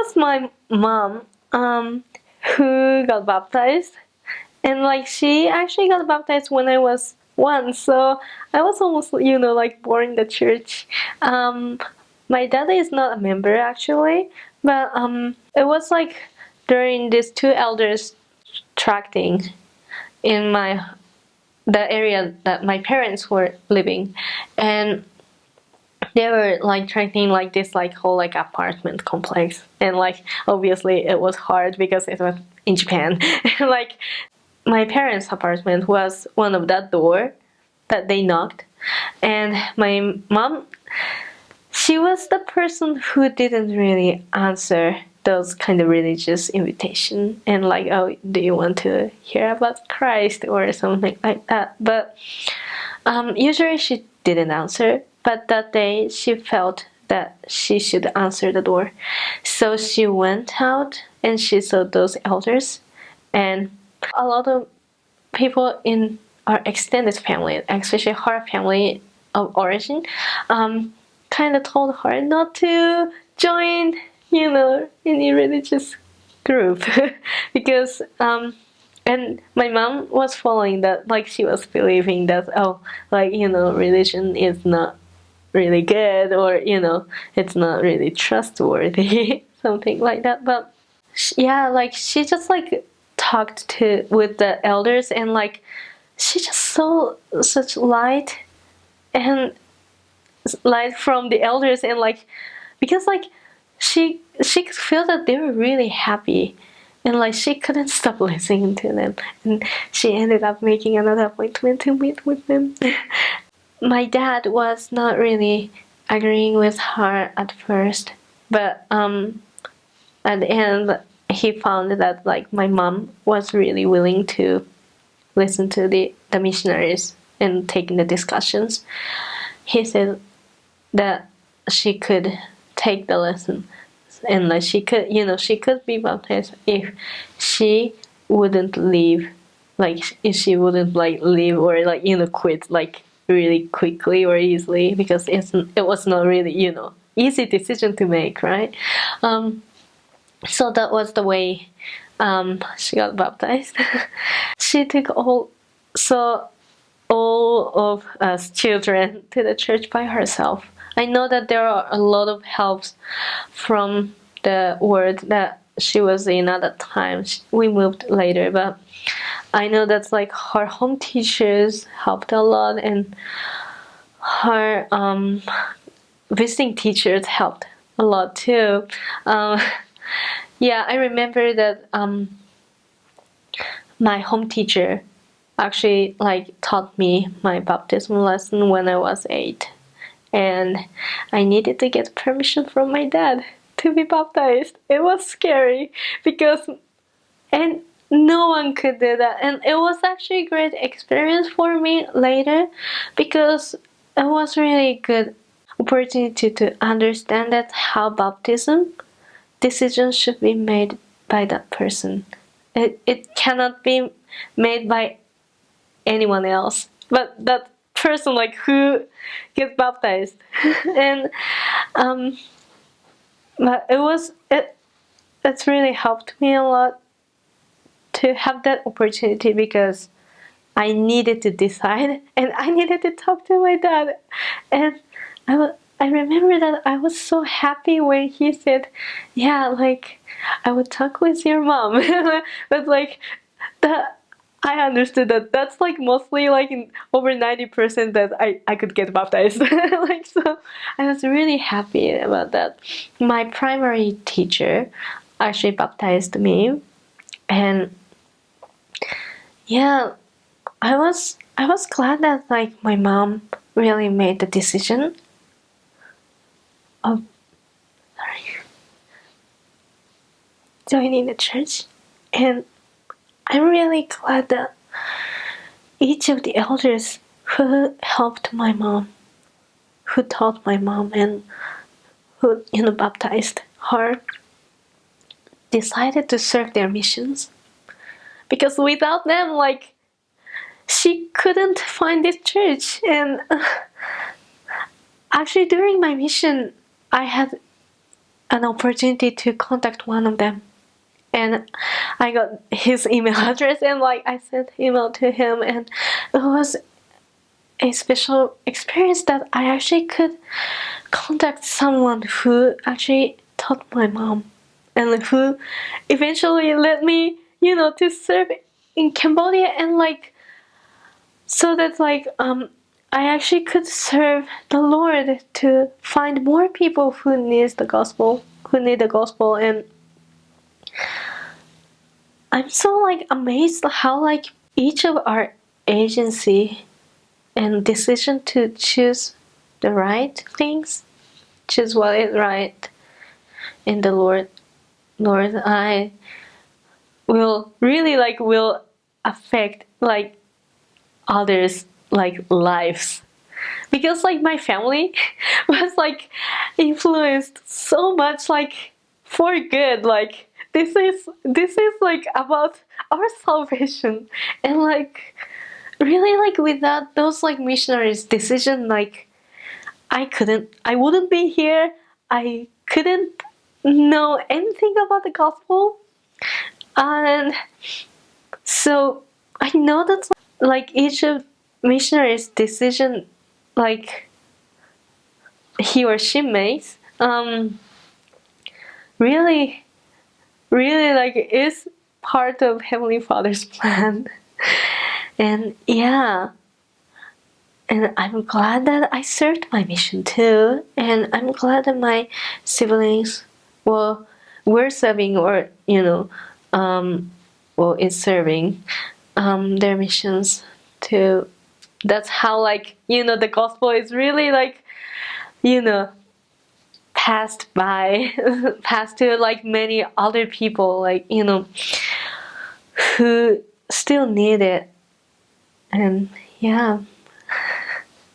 was my mom who got baptized, and like she actually got baptized when I was 1, so I was almost like born in the church. My dad is not a member actually, but it was like during these two elders tracting in the area that my parents were living, and they were like tracking like this like whole like apartment complex, and like obviously it was hard because it was in Japan. Like my parents' apartment was one of that door that they knocked, and my mom, she was the person who didn't really answer those kind of religious invitation and like, oh, do you want to hear about Christ or something like that. But usually she didn't answer, but that day she felt that she should answer the door, so she went out and she saw those elders, and a lot of people in our extended family, especially her family of origin, kind of told her not to join, any religious group because and my mom was following that, like she was believing that, oh, like religion is not really good, or it's not really trustworthy, something like that. But yeah, like she just like talked to with the elders, and like she just saw such and light from the elders, and like because like she could feel that they were really happy, and like she couldn't stop listening to them, and she ended up making another appointment to meet with them. My dad was not really agreeing with her at first, but at the end he found that like my mom was really willing to listen to the missionaries and taking the discussions. He said that she could take the lesson, and like she could be baptized if she wouldn't leave, like if she wouldn't like leave or like quit like really quickly or easily, because it was not really easy decision to make, right? So that was the way she got baptized. She took all of us children to the church by herself. I know that there are a lot of helps from the ward that she was in at that time. We moved later, but I know that's like her home teachers helped a lot, and her visiting teachers helped a lot too. Yeah, I remember that my home teacher actually like taught me my baptism lesson when I was 8, and I needed to get permission from my dad to be baptized. It was scary because and no one could do that, and it was actually a great experience for me later, because it was really good opportunity to understand that how baptism decisions should be made by that person. It cannot be made by anyone else but that person like who gets baptized. And but it's really helped me a lot to have that opportunity, because I needed to decide and I needed to talk to my dad. And I remember that I was so happy when he said, yeah, like I would talk with your mom. But like that, I understood that that's like mostly like in over 90% that I could get baptized. Like, so I was really happy about that. My primary teacher actually baptized me, and yeah, I was glad that like my mom really made the decision of joining the church, and I'm really glad that each of the elders who helped my mom, who taught my mom, and who baptized her, decided to serve their missions, because without them, like, she couldn't find this church. And actually during my mission I had an opportunity to contact one of them, and I got his email address, and like I sent email to him, and it was a special experience that I actually could contact someone who actually taught my mom, and who eventually led me, to serve in Cambodia, and like so that like I actually could serve the Lord to find more people who need the gospel, and I'm so like amazed how like each of our agency and decision to choose the right things, choose what is right in the Lord, I will really like will affect like others like lives, because like my family was like influenced so much like for good, like this is like about our salvation, and like really like without those like missionaries decision, like I wouldn't be here. I couldn't know anything about the gospel. And so I know that like each of missionaries decision, like he or she makes, really really like is part of Heavenly Father's plan. And yeah, and I'm glad that I served my mission too, and I'm glad that my siblings, well, were serving, or is serving their missions too. That's how like the gospel is really like you know passed by passed to like many other people, like who still need it. And yeah.